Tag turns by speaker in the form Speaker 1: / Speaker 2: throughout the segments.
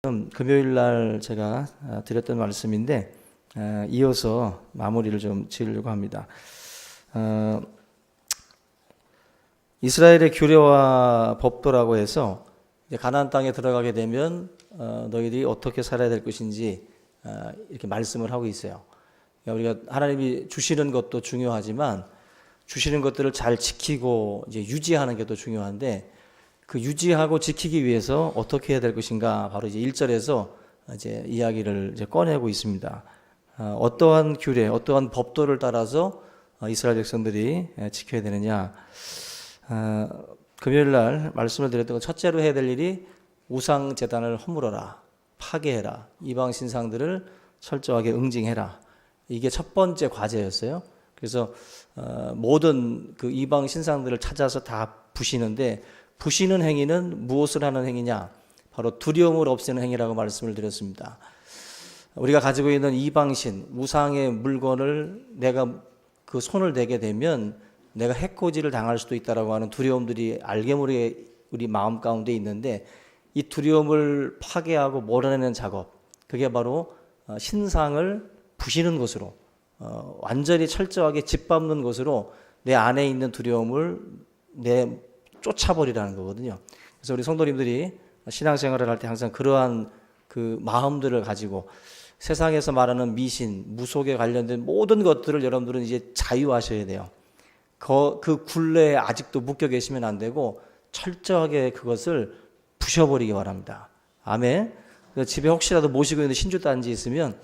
Speaker 1: 금요일 날 제가 드렸던 말씀인데 이어서 마무리를 좀 지으려고 합니다. 이스라엘의 규례와 법도라고 해서 이제 가나안 땅에 들어가게 되면 너희들이 어떻게 살아야 될 것인지 이렇게 말씀을 하고 있어요. 우리가 하나님이 주시는 것도 중요하지만 주시는 것들을 잘 지키고 이제 유지하는 게 더 중요한데, 그 유지하고 지키기 위해서 어떻게 해야 될 것인가, 바로 이제 1절에서 이제 이야기를 이제 꺼내고 있습니다. 어떠한 규례, 어떠한 법도를 따라서 이스라엘 백성들이 지켜야 되느냐. 금요일 날 말씀을 드렸던 건, 첫째로 해야 될 일이 우상 제단을 허물어라, 파괴해라, 이방 신상들을 철저하게 응징해라. 이게 첫 번째 과제였어요. 그래서 모든 그 이방 신상들을 찾아서 다 부시는데, 부시는 행위는 무엇을 하는 행위냐? 바로 두려움을 없애는 행위라고 말씀을 드렸습니다. 우리가 가지고 있는 이방신, 우상의 물건을 내가 그 손을 대게 되면 내가 해코지를 당할 수도 있다라고 하는 두려움들이 알게 모르게 우리 마음 가운데 있는데, 이 두려움을 파괴하고 몰아내는 작업, 그게 바로 신상을 부시는 것으로, 완전히 철저하게 짓밟는 것으로 내 안에 있는 두려움을 쫓아버리라는 거거든요. 그래서 우리 성도님들이 신앙생활을 할 때 항상 그러한 그 마음들을 가지고 세상에서 말하는 미신, 무속에 관련된 모든 것들을 여러분들은 이제 자유하셔야 돼요. 그 굴레에 아직도 묶여 계시면 안 되고 철저하게 그것을 부셔버리기 바랍니다. 아멘. 집에 혹시라도 모시고 있는 신주단지 있으면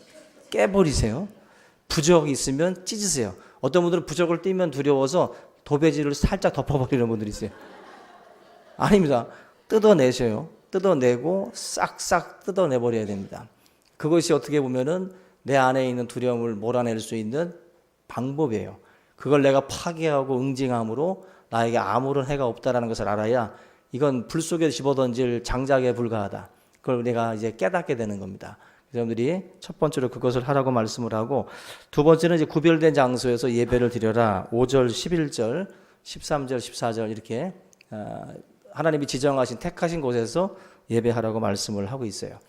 Speaker 1: 깨버리세요. 부적이 있으면 찢으세요. 어떤 분들은 부적을 띄면 두려워서 도배지를 살짝 덮어버리는 분들이 있어요. 아닙니다. 뜯어내셔요. 뜯어내고 싹싹 뜯어내버려야 됩니다. 그것이 어떻게 보면은 내 안에 있는 두려움을 몰아낼 수 있는 방법이에요. 그걸 내가 파괴하고 응징함으로 나에게 아무런 해가 없다라는 것을 알아야, 이건 불 속에 집어던질 장작에 불과하다, 그걸 내가 이제 깨닫게 되는 겁니다. 여러분들이 첫 번째로 그것을 하라고 말씀을 하고, 두 번째는 이제 구별된 장소에서 예배를 드려라. 5절, 11절, 13절, 14절 이렇게 하나님이 지정하신 택하신 곳에서 예배하라고 말씀을 하고 있어요.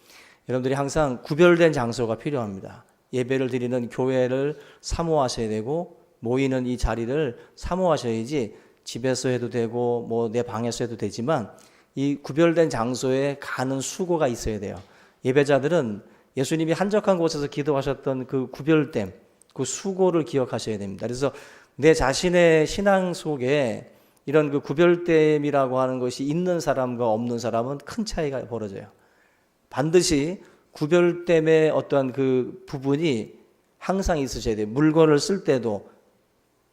Speaker 1: 여러분들이 항상 구별된 장소가 필요합니다. 예배를 드리는 교회를 사모하셔야 되고, 모이는 이 자리를 사모하셔야지, 집에서 해도 되고 뭐 내 방에서 해도 되지만 이 구별된 장소에 가는 수고가 있어야 돼요. 예배자들은 예수님이 한적한 곳에서 기도하셨던 그 구별됨, 그 수고를 기억하셔야 됩니다. 그래서 내 자신의 신앙 속에 이런 그 구별됨이라고 하는 것이 있는 사람과 없는 사람은 큰 차이가 벌어져요. 반드시 구별됨의 어떠한 그 부분이 항상 있으셔야 돼요. 물건을 쓸 때도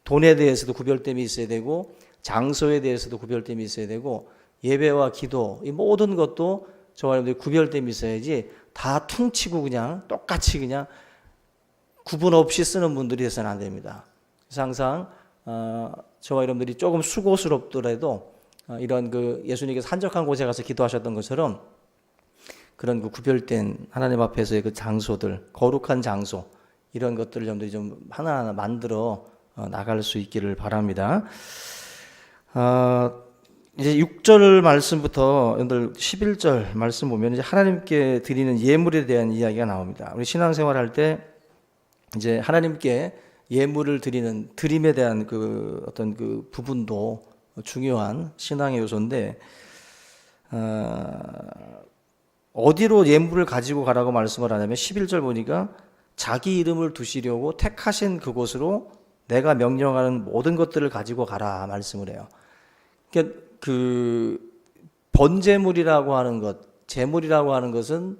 Speaker 1: 돈에 대해서도 구별됨이 있어야 되고, 장소에 대해서도 구별됨이 있어야 되고, 예배와 기도, 이 모든 것도 저와 여러분들이 구별됨이 있어야지, 다 퉁치고 그냥 똑같이 그냥 구분 없이 쓰는 분들이 돼서는 안 됩니다. 그래서 항상 저와 여러분들이 조금 수고스럽더라도 이런 그 예수님께서 한적한 곳에 가서 기도하셨던 것처럼 그런 그 구별된 하나님 앞에서의 그 장소들, 거룩한 장소, 이런 것들을 여러분들이 좀 하나하나 만들어 나갈 수 있기를 바랍니다. 이제 6절 말씀부터 여러분들 11절 말씀 보면 이제 하나님께 드리는 예물에 대한 이야기가 나옵니다. 우리 신앙생활 할 때 이제 하나님께 예물을 드리는 드림에 대한 그 어떤 그 부분도 중요한 신앙의 요소인데, 어디로 예물을 가지고 가라고 말씀을 하냐면 11절 보니까 자기 이름을 두시려고 택하신 그곳으로 내가 명령하는 모든 것들을 가지고 가라 말씀을 해요. 그러니까 그 번제물이라고 하는 것, 제물이라고 하는 것은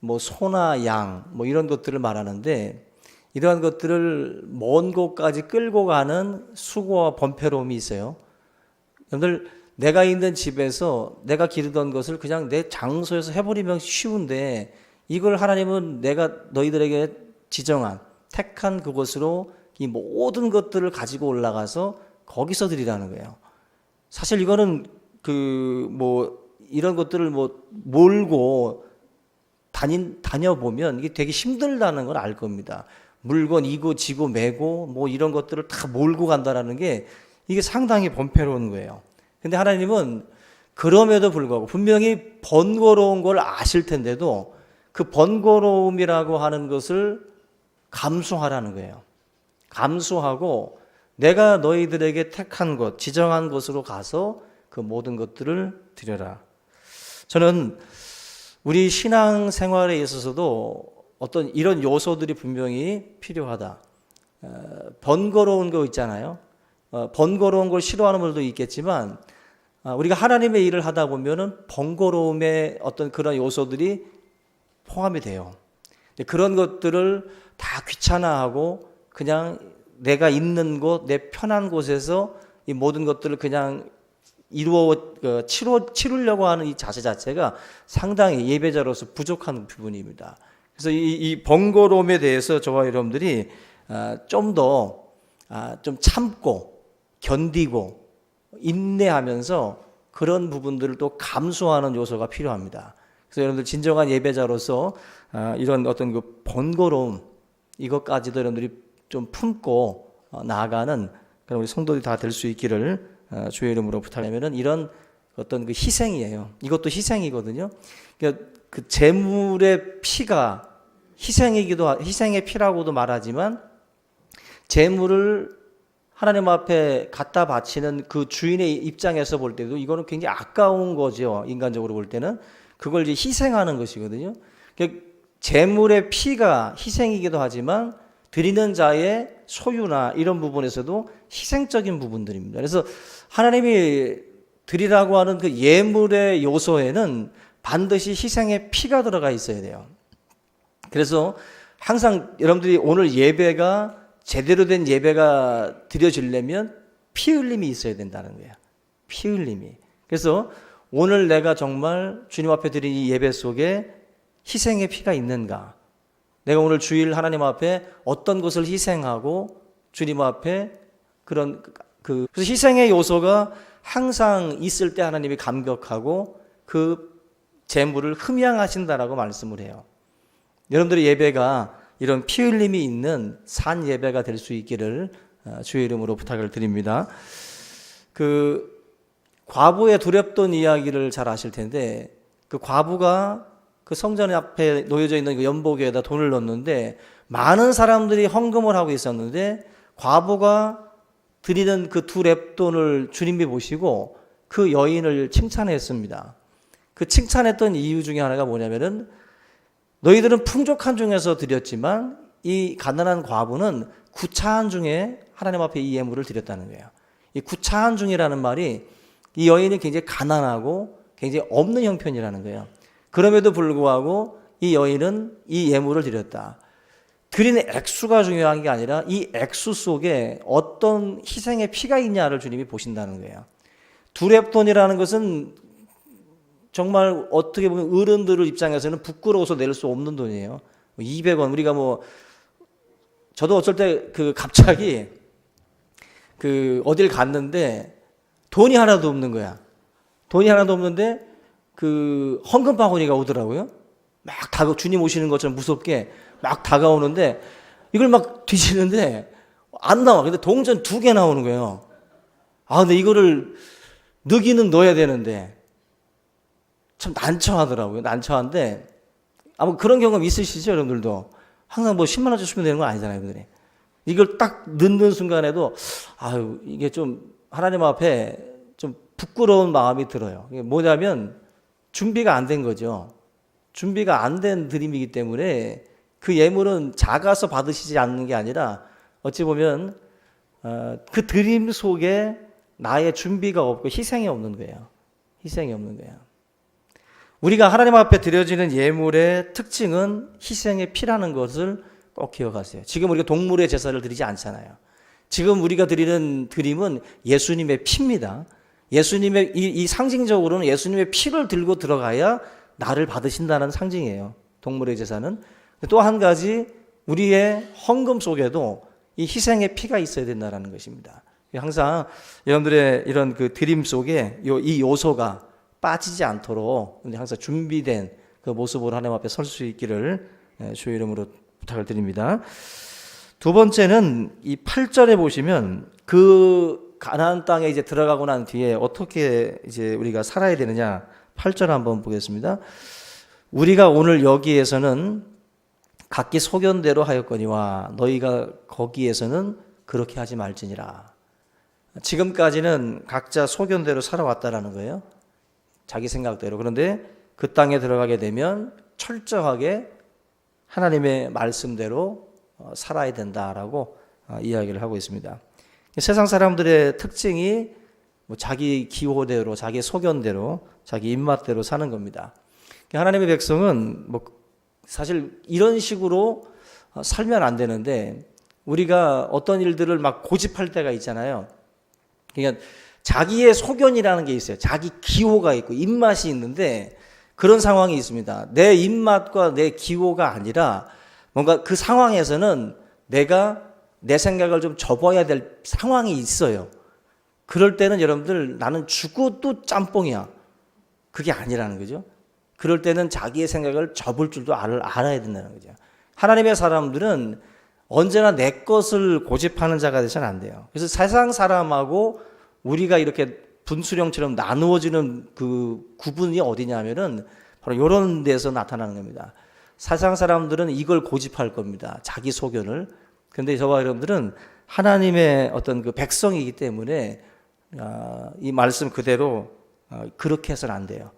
Speaker 1: 뭐 소나 양 뭐 이런 것들을 말하는데, 이러한 것들을 먼 곳까지 끌고 가는 수고와 번패로움이 있어요. 여러분들, 내가 있는 집에서 내가 기르던 것을 그냥 내 장소에서 해버리면 쉬운데, 이걸 하나님은 내가 너희들에게 지정한 택한 그곳으로 이 모든 것들을 가지고 올라가서 거기서 드리라는 거예요. 사실 이거는 그 뭐 이런 것들을 뭐 몰고 다녀보면 이게 되게 힘들다는 걸 알 겁니다. 물건 이고 지고 메고 뭐 이런 것들을 다 몰고 간다라는 게 이게 상당히 번패로운 거예요. 근데 하나님은 그럼에도 불구하고 분명히 번거로운 걸 아실 텐데도 그 번거로움이라고 하는 것을 감수하라는 거예요. 감수하고 내가 너희들에게 택한 곳, 지정한 곳으로 가서 그 모든 것들을 드려라. 저는 우리 신앙 생활에 있어서도 어떤 이런 요소들이 분명히 필요하다. 번거로운 거 있잖아요. 번거로운 걸 싫어하는 분들도 있겠지만 우리가 하나님의 일을 하다 보면은 번거로움의 어떤 그런 요소들이 포함이 돼요. 그런 것들을 다 귀찮아하고 그냥 내가 있는 곳, 내 편한 곳에서 이 모든 것들을 그냥 치르려고 하는 이 자세 자체가 상당히 예배자로서 부족한 부분입니다. 그래서 이 번거로움에 대해서 저와 여러분들이 좀 더 좀 참고 견디고 인내하면서 그런 부분들을 또 감수하는 요소가 필요합니다. 그래서 여러분들 진정한 예배자로서 이런 어떤 그 번거로움 이것까지도 여러분들이 좀 품고 나아가는 그런 우리 성도들이 다 될 수 있기를 주의 이름으로 부탁하면은 이런 어떤 그 희생이에요. 이것도 희생이거든요. 그러니까 그 제물의 피가 희생의 피라고도 말하지만 제물을 하나님 앞에 갖다 바치는 그 주인의 입장에서 볼 때도 이거는 굉장히 아까운 거죠. 인간적으로 볼 때는 그걸 이제 희생하는 것이거든요. 그러니까 제물의 피가 희생이기도 하지만 드리는 자의 소유나 이런 부분에서도 희생적인 부분들입니다. 그래서 하나님이 드리라고 하는 그 예물의 요소에는 반드시 희생의 피가 들어가 있어야 돼요. 그래서 항상 여러분들이 오늘 예배가 제대로 된 예배가 드려지려면 피 흘림이 있어야 된다는 거예요. 피 흘림이. 그래서 오늘 내가 정말 주님 앞에 드린 이 예배 속에 희생의 피가 있는가? 내가 오늘 주일 하나님 앞에 어떤 것을 희생하고 주님 앞에 그래서 희생의 요소가 항상 있을 때 하나님이 감격하고 그 제물을 흠양하신다라고 말씀을 해요. 여러분들의 예배가 이런 피 흘림이 있는 산 예배가 될 수 있기를 주의 이름으로 부탁을 드립니다. 그 과부의 두렵던 이야기를 잘 아실 텐데 그 과부가 그 성전 앞에 놓여져 있는 그 연복에다 돈을 넣었는데 많은 사람들이 헌금을 하고 있었는데 과부가 드리는 그 두 렙돈을 주님이 보시고 그 여인을 칭찬했습니다. 그 칭찬했던 이유 중에 하나가 뭐냐면은 너희들은 풍족한 중에서 드렸지만 이 가난한 과부는 구차한 중에 하나님 앞에 이 예물을 드렸다는 거예요. 이 구차한 중이라는 말이 이 여인이 굉장히 가난하고 굉장히 없는 형편이라는 거예요. 그럼에도 불구하고 이 여인은 이 예물을 드렸다. 드리는 액수가 중요한 게 아니라 이 액수 속에 어떤 희생의 피가 있냐를 주님이 보신다는 거예요. 두렙돈이라는 것은 정말 어떻게 보면 어른들 입장에서는 부끄러워서 낼 수 없는 돈이에요. 200원 우리가 저도 어쩔 때 갑자기 어딜 갔는데 돈이 하나도 없는 거야. 돈이 하나도 없는데 헌금 바구니가 오더라고요. 막 주님 오시는 것처럼 무섭게 막 다가오는데 이걸 막 뒤지는데 안 나와. 근데 동전 2개 나오는 거예요. 근데 이거를 넣기는 넣어야 되는데 참 난처하더라고요. 난처한데 아마 그런 경험 있으시죠, 여러분들도? 항상 10만 원씩 주면 되는 건 아니잖아요, 여러분들이. 이걸 딱 넣는 순간에도 이게 좀 하나님 앞에 좀 부끄러운 마음이 들어요. 이게 뭐냐면 준비가 안 된 거죠. 준비가 안 된 드림이기 때문에 그 예물은 작아서 받으시지 않는 게 아니라 어찌 보면 그 드림 속에 나의 준비가 없고 희생이 없는 거예요. 희생이 없는 거예요. 우리가 하나님 앞에 드려지는 예물의 특징은 희생의 피라는 것을 꼭 기억하세요. 지금 우리가 동물의 제사를 드리지 않잖아요. 지금 우리가 드리는 드림은 예수님의 피입니다. 예수님의 이 상징적으로는 예수님의 피를 들고 들어가야 나를 받으신다는 상징이에요. 동물의 제사는. 또 한 가지 우리의 헌금 속에도 이 희생의 피가 있어야 된다는 것입니다. 항상 여러분들의 이런 드림 속에 이 요소가 빠지지 않도록 항상 준비된 그 모습으로 하나님 앞에 설 수 있기를 주의 이름으로 부탁을 드립니다. 두 번째는 이 8절에 보시면 그 가나안 땅에 이제 들어가고 난 뒤에 어떻게 이제 우리가 살아야 되느냐? 8절 한번 보겠습니다. 우리가 오늘 여기에서는 각기 소견대로 하였거니와 너희가 거기에서는 그렇게 하지 말지니라. 지금까지는 각자 소견대로 살아왔다라는 거예요. 자기 생각대로. 그런데 그 땅에 들어가게 되면 철저하게 하나님의 말씀대로 살아야 된다라고 이야기를 하고 있습니다. 세상 사람들의 특징이 자기 기호대로, 자기 소견대로, 자기 입맛대로 사는 겁니다. 하나님의 백성은 사실 이런 식으로 살면 안 되는데 우리가 어떤 일들을 막 고집할 때가 있잖아요. 그러니까 자기의 소견이라는 게 있어요. 자기 기호가 있고 입맛이 있는데 그런 상황이 있습니다. 내 입맛과 내 기호가 아니라 뭔가 그 상황에서는 내가 내 생각을 좀 접어야 될 상황이 있어요. 그럴 때는 여러분들 나는 죽어도 짬뽕이야. 그게 아니라는 거죠. 그럴 때는 자기의 생각을 접을 줄도 알아야 된다는 거죠. 하나님의 사람들은 언제나 내 것을 고집하는 자가 되서는 안 돼요. 그래서 세상 사람하고 우리가 이렇게 분수령처럼 나누어지는 그 구분이 어디냐면은 바로 이런 데서 나타나는 겁니다. 세상 사람들은 이걸 고집할 겁니다. 자기 소견을. 그런데 저와 여러분들은 하나님의 어떤 그 백성이기 때문에 이 말씀 그대로 그렇게 해서는 안 돼요.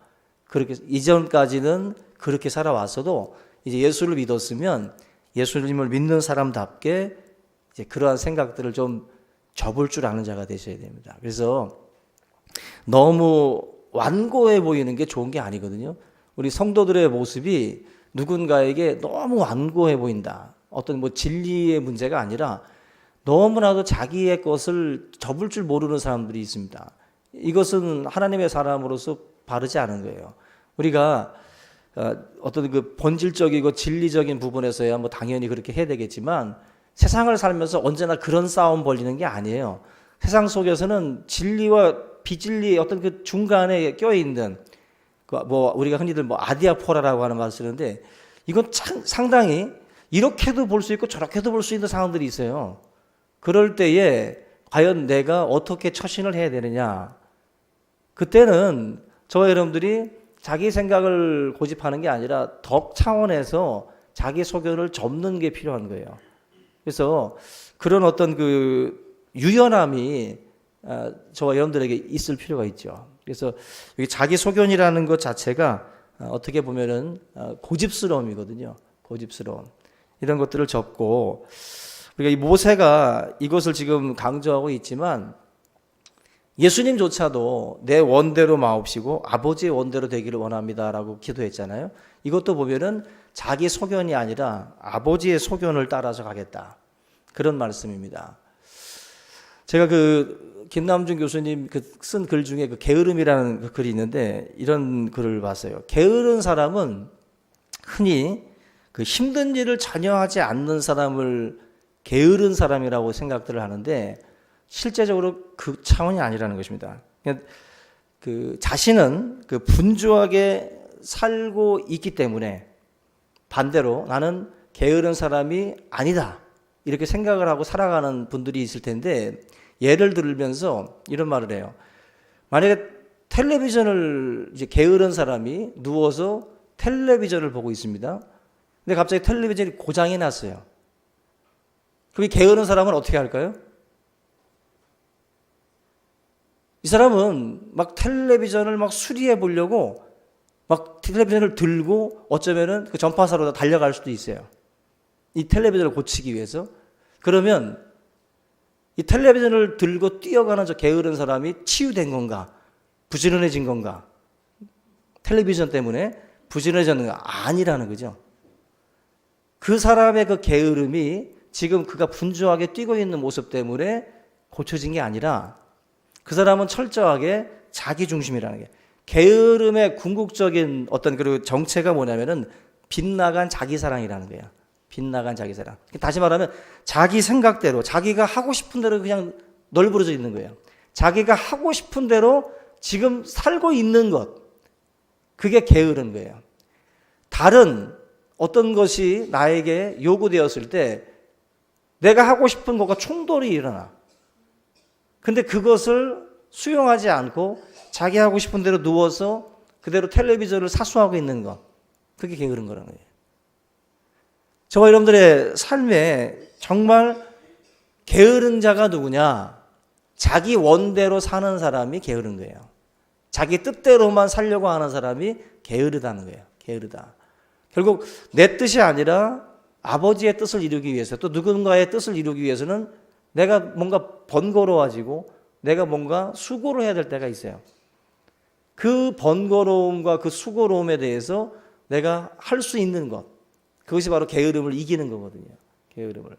Speaker 1: 그렇게 이전까지는 그렇게 살아왔어도 이제 예수를 믿었으면 예수님을 믿는 사람답게 이제 그러한 생각들을 좀 접을 줄 아는 자가 되셔야 됩니다. 그래서 너무 완고해 보이는 게 좋은 게 아니거든요. 우리 성도들의 모습이 누군가에게 너무 완고해 보인다. 어떤 진리의 문제가 아니라 너무나도 자기의 것을 접을 줄 모르는 사람들이 있습니다. 이것은 하나님의 사람으로서 바르지 않은 거예요. 우리가 어떤 그 본질적이고 진리적인 부분에서야 당연히 그렇게 해야 되겠지만 세상을 살면서 언제나 그런 싸움 벌리는 게 아니에요. 세상 속에서는 진리와 비진리의 어떤 그 중간에 껴있는 우리가 흔히들 아디아포라라고 하는 말을 쓰는데 이건 참 상당히 이렇게도 볼 수 있고 저렇게도 볼 수 있는 상황들이 있어요. 그럴 때에 과연 내가 어떻게 처신을 해야 되느냐. 그때는 저와 여러분들이 자기 생각을 고집하는 게 아니라 덕 차원에서 자기 소견을 접는 게 필요한 거예요. 그래서 그런 어떤 그 유연함이 저와 여러분들에게 있을 필요가 있죠. 그래서 여기 자기 소견이라는 것 자체가 어떻게 보면은 고집스러움이거든요. 고집스러움. 이런 것들을 접고 우리가 이 모세가 이것을 지금 강조하고 있지만 예수님조차도 내 원대로 마옵시고 아버지의 원대로 되기를 원합니다라고 기도했잖아요. 이것도 보면은 자기 소견이 아니라 아버지의 소견을 따라서 가겠다. 그런 말씀입니다. 제가 김남준 교수님 쓴 글 중에 게으름이라는 글이 있는데 이런 글을 봤어요. 게으른 사람은 흔히 힘든 일을 전혀 하지 않는 사람을 게으른 사람이라고 생각들을 하는데 실제적으로 그 차원이 아니라는 것입니다. 자신은 분주하게 살고 있기 때문에 반대로 나는 게으른 사람이 아니다. 이렇게 생각을 하고 살아가는 분들이 있을 텐데 예를 들면서 이런 말을 해요. 만약에 텔레비전을 이제 게으른 사람이 누워서 텔레비전을 보고 있습니다. 근데 갑자기 텔레비전이 고장이 났어요. 그럼 이 게으른 사람은 어떻게 할까요? 이 사람은 텔레비전을 수리해 보려고 텔레비전을 들고 어쩌면은 그 전파사로 달려갈 수도 있어요. 이 텔레비전을 고치기 위해서. 그러면 이 텔레비전을 들고 뛰어가는 저 게으른 사람이 치유된 건가? 부지런해진 건가? 텔레비전 때문에 부지런해졌는 가 아니라는 거죠. 그 사람의 그 게으름이 지금 그가 분주하게 뛰고 있는 모습 때문에 고쳐진 게 아니라 그 사람은 철저하게 자기 중심이라는 게 게으름의 궁극적인 어떤 그 정체가 뭐냐면은 빗나간 자기 사랑이라는 거예요. 빗나간 자기 사랑. 다시 말하면 자기 생각대로 자기가 하고 싶은 대로 그냥 널브러져 있는 거예요. 자기가 하고 싶은 대로 지금 살고 있는 것. 그게 게으른 거예요. 다른 어떤 것이 나에게 요구되었을 때 내가 하고 싶은 것과 충돌이 일어나. 근데 그것을 수용하지 않고 자기 하고 싶은 대로 누워서 그대로 텔레비전을 사수하고 있는 것. 그게 게으른 거라는 거예요. 저와 여러분들의 삶에 정말 게으른 자가 누구냐? 자기 원대로 사는 사람이 게으른 거예요. 자기 뜻대로만 살려고 하는 사람이 게으르다는 거예요. 게으르다. 결국 내 뜻이 아니라 아버지의 뜻을 이루기 위해서, 또 누군가의 뜻을 이루기 위해서는 내가 뭔가 번거로워지고 내가 뭔가 수고를 해야 될 때가 있어요. 그 번거로움과 그 수고로움에 대해서 내가 할 수 있는 것, 그것이 바로 게으름을 이기는 거거든요. 게으름을.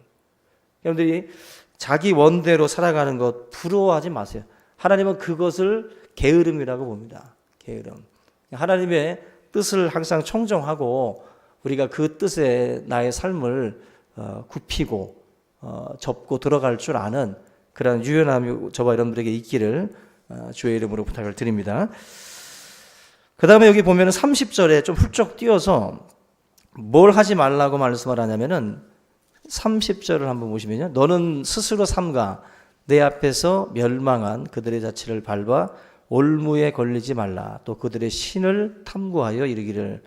Speaker 1: 여러분들이 자기 원대로 살아가는 것 부러워하지 마세요. 하나님은 그것을 게으름이라고 봅니다. 게으름. 하나님의 뜻을 항상 청정하고 우리가 그 뜻에 나의 삶을 굽히고 접고 들어갈 줄 아는 그런 유연함이 저와 여러분들에게 있기를 주의 이름으로 부탁을 드립니다. 그 다음에 여기 보면 30절에 좀 훌쩍 뛰어서 뭘 하지 말라고 말씀을 하냐면은 30절을 한번 보시면요. 너는 스스로 삼가 내 앞에서 멸망한 그들의 자취를 밟아 올무에 걸리지 말라. 또 그들의 신을 탐구하여 이르기를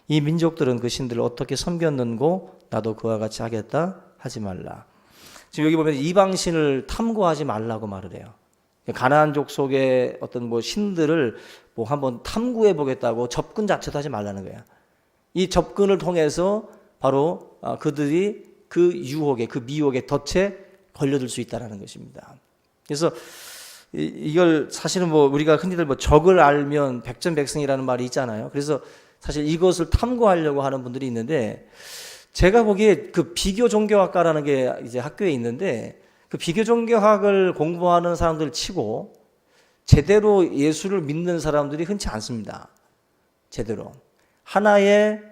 Speaker 1: 이 민족들은 그 신들을 어떻게 섬겼는고 나도 그와 같이 하겠다 하지 말라. 지금 여기 보면 이방신을 탐구하지 말라고 말을 해요. 가나안족 속의 어떤 뭐 신들을 뭐 한번 탐구해 보겠다고 접근 자체도 하지 말라는 거야. 이 접근을 통해서 바로 그들이 그 유혹에, 그 미혹에 덫에 걸려들 수 있다는 것입니다. 그래서 이걸 사실은 뭐 우리가 흔히들 뭐 적을 알면 백전백승이라는 말이 있잖아요. 그래서 사실 이것을 탐구하려고 하는 분들이 있는데, 제가 보기에 그 비교 종교학과라는 게 이제 학교에 있는데, 그 비교 종교학을 공부하는 사람들 치고 제대로 예수를 믿는 사람들이 흔치 않습니다. 제대로. 하나의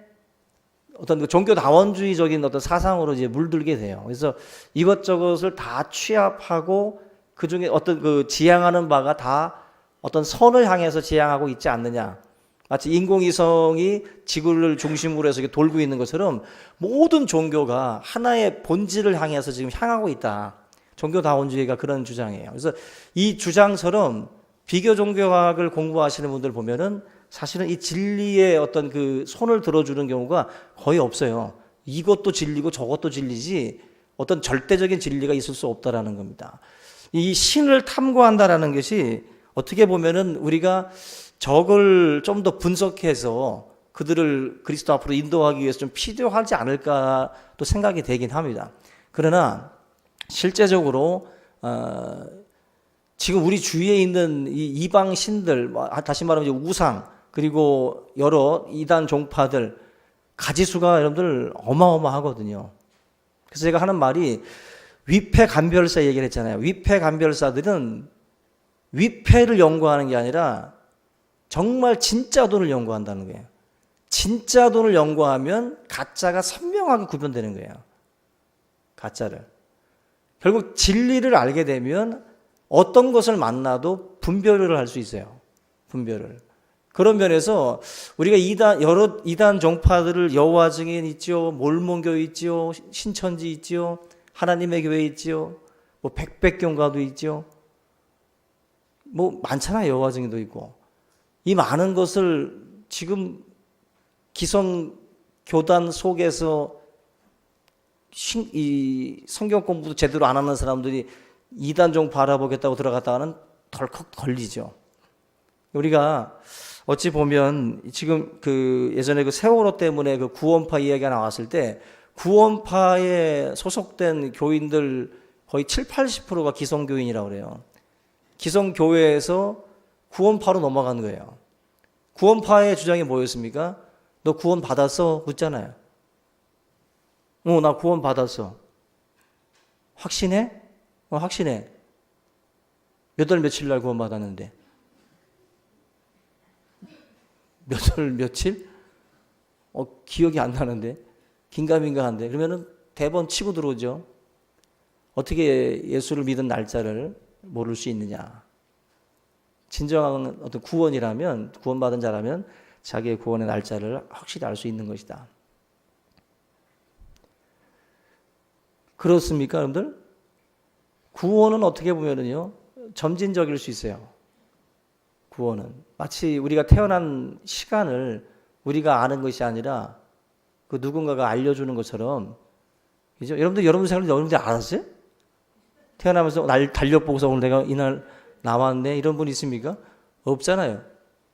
Speaker 1: 어떤 그 종교다원주의적인 어떤 사상으로 이제 물들게 돼요. 그래서 이것저것을 다 취합하고 그 중에 어떤 그 지향하는 바가 다 어떤 선을 향해서 지향하고 있지 않느냐. 마치 인공위성이 지구를 중심으로 해서 돌고 있는 것처럼 모든 종교가 하나의 본질을 향해서 지금 향하고 있다. 종교다원주의가 그런 주장이에요. 그래서 이 주장처럼 비교 종교학을 공부하시는 분들 보면은 사실은 이 진리의 어떤 그 손을 들어주는 경우가 거의 없어요. 이것도 진리고 저것도 진리지 어떤 절대적인 진리가 있을 수 없다라는 겁니다. 이 신을 탐구한다라는 것이 어떻게 보면은 우리가 적을 좀 더 분석해서 그들을 그리스도 앞으로 인도하기 위해서 좀 필요하지 않을까 또 생각이 되긴 합니다. 그러나 실제적으로 지금 우리 주위에 있는 이 이방 신들, 다시 말하면 이제 우상, 그리고 여러 이단 종파들 가지수가 여러분들 어마어마하거든요. 그래서 제가 하는 말이 위패간별사 얘기를 했잖아요. 위패간별사들은 위패를 연구하는 게 아니라 정말 진짜 돈을 연구한다는 거예요. 진짜 돈을 연구하면 가짜가 선명하게 구분되는 거예요. 가짜를. 결국 진리를 알게 되면 어떤 것을 만나도 분별을 할 수 있어요. 분별을. 그런 면에서 우리가 여러 이단 종파들을 여호와 증인 있죠, 몰몬교회 있죠, 신천지 있죠, 하나님의 교회 있죠, 뭐 백백경가도 있죠, 뭐 많잖아요. 여호와 증인도 있고. 이 많은 것을 지금 기성 교단 속에서 이 성경 공부도 제대로 안 하는 사람들이 이단 종파 알아보겠다고 들어갔다가는 덜컥 걸리죠. 우리가 어찌 보면 지금 그 예전에 그 세월호 때문에 그 구원파 이야기가 나왔을 때 구원파에 소속된 교인들 거의 70~80%가 기성교인이라고 그래요. 기성교회에서 구원파로 넘어간 거예요. 구원파의 주장이 뭐였습니까? 너 구원 받았어? 묻잖아요. 나 구원 받았어. 확신해? 확신해. 몇 월 며칠 날 구원 받았는데. 몇 월 며칠? 기억이 안 나는데. 긴가민가한데. 그러면은 대번 치고 들어오죠. 어떻게 예수를 믿은 날짜를 모를 수 있느냐. 진정한 어떤 구원이라면, 구원받은 자라면 자기의 구원의 날짜를 확실히 알 수 있는 것이다. 그렇습니까, 여러분들? 구원은 어떻게 보면은요, 점진적일 수 있어요. 구원은 마치 우리가 태어난 시간을 우리가 아는 것이 아니라 그 누군가가 알려주는 것처럼, 그죠? 여러분들 생각을 여러분들이 알았어요? 태어나면서 달력 보고서 오늘 내가 이날 나왔네 이런 분 있습니까? 없잖아요.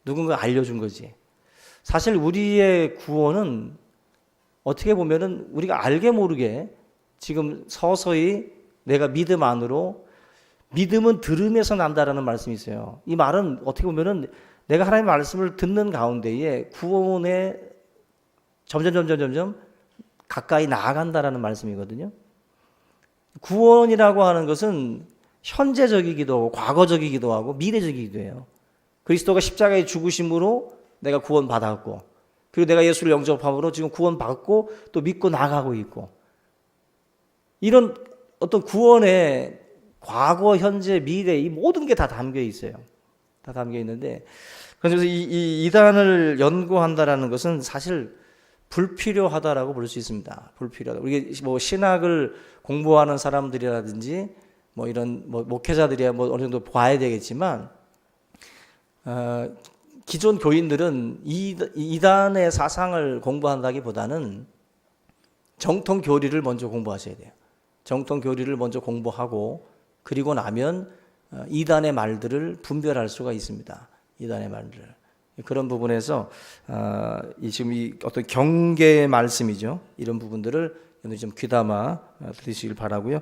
Speaker 1: 누군가 알려준 거지. 사실 우리의 구원은 어떻게 보면은 우리가 알게 모르게 지금 서서히 내가 믿음 안으로, 믿음은 들음에서 난다라는 말씀이 있어요. 이 말은 어떻게 보면은 내가 하나님의 말씀을 듣는 가운데에 구원에 점점 가까이 나아간다라는 말씀이거든요. 구원이라고 하는 것은 현재적이기도 하고 과거적이기도 하고 미래적이기도 해요. 그리스도가 십자가에 죽으심으로 내가 구원받았고, 그리고 내가 예수를 영접함으로 지금 구원받고 또 믿고 나가고 있고, 이런 어떤 구원의 과거, 현재, 미래 이 모든 게 다 담겨 있어요. 다 담겨 있는데, 그래서 이 이단을 연구한다라는 것은 사실 불필요하다라고 볼 수 있습니다. 불필요하다. 우리 뭐 신학을 공부하는 사람들이라든지 뭐 이런 뭐 목회자들이야 뭐 어느 정도 봐야 되겠지만, 기존 교인들은 이단의 사상을 공부한다기보다는 정통 교리를 먼저 공부하셔야 돼요. 정통 교리를 먼저 공부하고 그리고 나면 이단의 말들을 분별할 수가 있습니다. 이단의 말들을. 그런 부분에서 지금 이 어떤 경계의 말씀이죠. 이런 부분들을 좀 귀담아 들으시길 바라고요.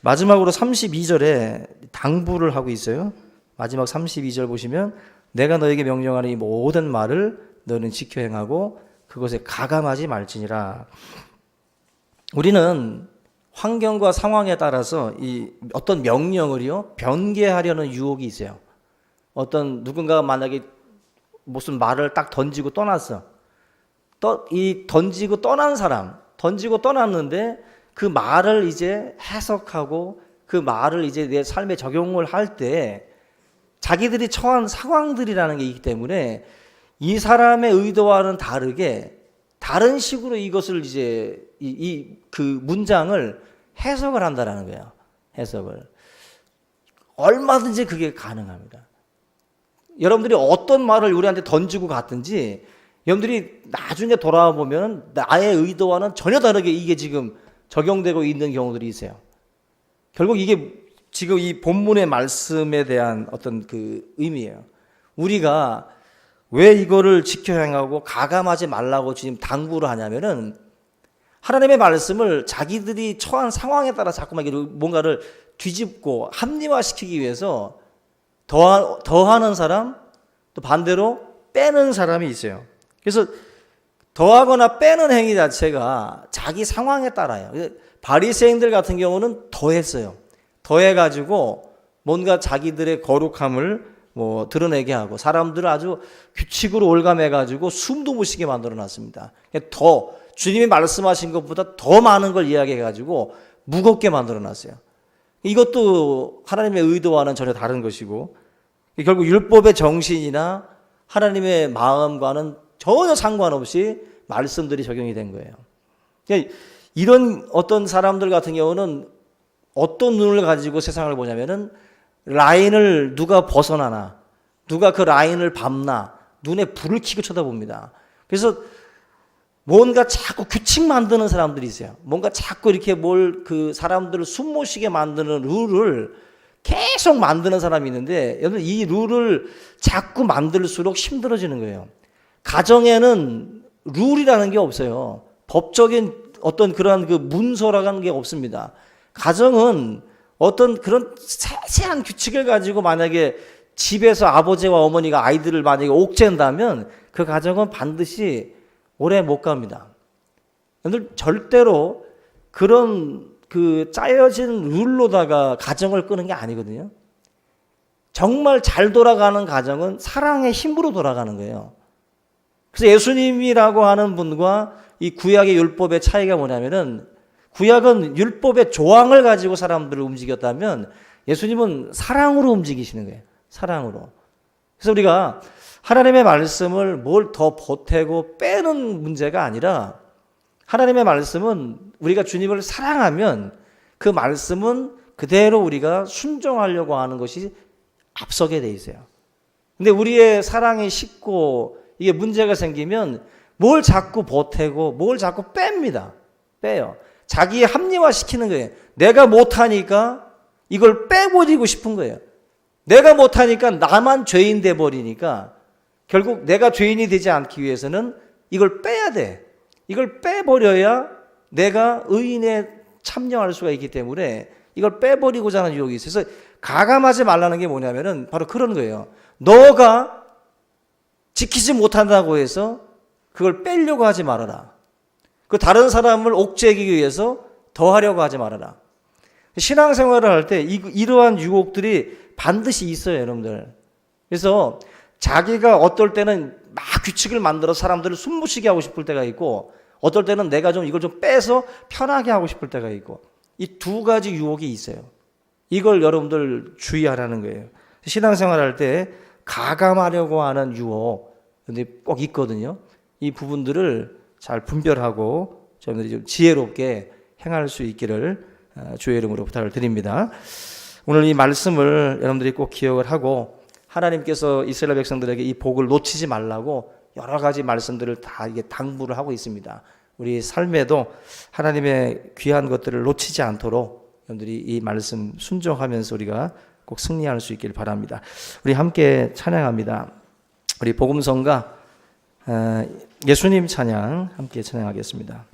Speaker 1: 마지막으로 32절에 당부를 하고 있어요. 마지막 32절 보시면 내가 너에게 명령하는 이 모든 말을 너는 지켜 행하고 그것에 가감하지 말지니라. 우리는 환경과 상황에 따라서 이 어떤 명령을요 변개하려는 유혹이 있어요. 어떤 누군가가 만약에 무슨 말을 딱 던지고 떠났어. 이 던지고 떠난 사람, 던지고 떠났는데 그 말을 이제 해석하고 그 말을 이제 내 삶에 적용을 할 때 자기들이 처한 상황들이라는 게 있기 때문에 이 사람의 의도와는 다르게 다른 식으로 이것을 이제 그 문장을 해석을 한다라는 거예요. 해석을. 얼마든지 그게 가능합니다. 여러분들이 어떤 말을 우리한테 던지고 갔든지 여러분들이 나중에 돌아와 보면 나의 의도와는 전혀 다르게 이게 지금 적용되고 있는 경우들이 있어요. 결국 이게 지금 이 본문의 말씀에 대한 어떤 그 의미예요. 우리가 왜 이거를 지켜 행하고 가감하지 말라고 지금 당부를 하냐면은 하나님의 말씀을 자기들이 처한 상황에 따라 자꾸만 뭔가를 뒤집고 합리화시키기 위해서 더하는 사람, 또 반대로 빼는 사람이 있어요. 그래서 더하거나 빼는 행위 자체가 자기 상황에 따라요. 바리새인들 같은 경우는 더했어요. 더해가지고 뭔가 자기들의 거룩함을 뭐 드러내게 하고 사람들을 아주 규칙으로 올감해가지고 숨도 못 쉬게 만들어놨습니다. 더 주님이 말씀하신 것보다 더 많은 걸 이야기해가지고 무겁게 만들어놨어요. 이것도 하나님의 의도와는 전혀 다른 것이고 결국 율법의 정신이나 하나님의 마음과는 전혀 상관없이 말씀들이 적용이 된 거예요. 이런 어떤 사람들 같은 경우는 어떤 눈을 가지고 세상을 보냐면은 라인을 누가 벗어나나 누가 그 라인을 밟나 눈에 불을 켜고 쳐다봅니다. 그래서 뭔가 자꾸 규칙 만드는 사람들이 있어요. 뭔가 자꾸 이렇게 그 사람들을 숨 못 쉬게 만드는 룰을 계속 만드는 사람이 있는데 여러분 이 룰을 자꾸 만들수록 힘들어지는 거예요. 가정에는 룰이라는 게 없어요. 법적인 어떤 그런 그 문서라는 게 없습니다. 가정은 어떤 그런 세세한 규칙을 가지고 만약에 집에서 아버지와 어머니가 아이들을 만약에 옥죄한다면 그 가정은 반드시 오래 못 갑니다. 여러분들 절대로 그런 그 짜여진 룰로다가 가정을 끄는 게 아니거든요. 정말 잘 돌아가는 가정은 사랑의 힘으로 돌아가는 거예요. 그래서 예수님이라고 하는 분과 이 구약의 율법의 차이가 뭐냐면은 구약은 율법의 조항을 가지고 사람들을 움직였다면 예수님은 사랑으로 움직이시는 거예요. 사랑으로. 그래서 우리가 하나님의 말씀을 뭘 더 보태고 빼는 문제가 아니라 하나님의 말씀은 우리가 주님을 사랑하면 그 말씀은 그대로 우리가 순종하려고 하는 것이 앞서게 돼 있어요. 근데 우리의 사랑이 식고 이게 문제가 생기면 뭘 자꾸 보태고 뭘 자꾸 뺍니다. 빼요. 자기의 합리화시키는 거예요. 내가 못하니까 이걸 빼버리고 싶은 거예요. 내가 못하니까 나만 죄인 돼버리니까 결국 내가 죄인이 되지 않기 위해서는 이걸 빼야 돼. 이걸 빼버려야 내가 의인에 참여할 수가 있기 때문에 이걸 빼버리고자 하는 유혹이 있어요. 그래서 가감하지 말라는 게 뭐냐면은 바로 그런 거예요. 너가 지키지 못한다고 해서 그걸 빼려고 하지 말아라. 그 다른 사람을 옥죄기 위해서 더 하려고 하지 말아라. 신앙생활을 할 때 이러한 유혹들이 반드시 있어요, 여러분들. 그래서 자기가 어떨 때는 막 규칙을 만들어 사람들을 숨못 쉬게 하고 싶을 때가 있고 어떨 때는 내가 좀 이걸 좀 빼서 편하게 하고 싶을 때가 있고 이 두 가지 유혹이 있어요. 이걸 여러분들 주의하라는 거예요. 신앙생활 할 때 가감하려고 하는 유혹 근데 꼭 있거든요. 이 부분들을 잘 분별하고 저희들이 좀 지혜롭게 행할 수 있기를 주의 이름으로 부탁을 드립니다. 오늘 이 말씀을 여러분들이 꼭 기억을 하고 하나님께서 이스라엘 백성들에게 이 복을 놓치지 말라고 여러 가지 말씀들을 다 이게 당부를 하고 있습니다. 우리 삶에도 하나님의 귀한 것들을 놓치지 않도록 여러분들이 이 말씀 순종하면서 우리가 꼭 승리할 수 있기를 바랍니다. 우리 함께 찬양합니다. 우리 복음성가 예수님 찬양 함께 찬양하겠습니다.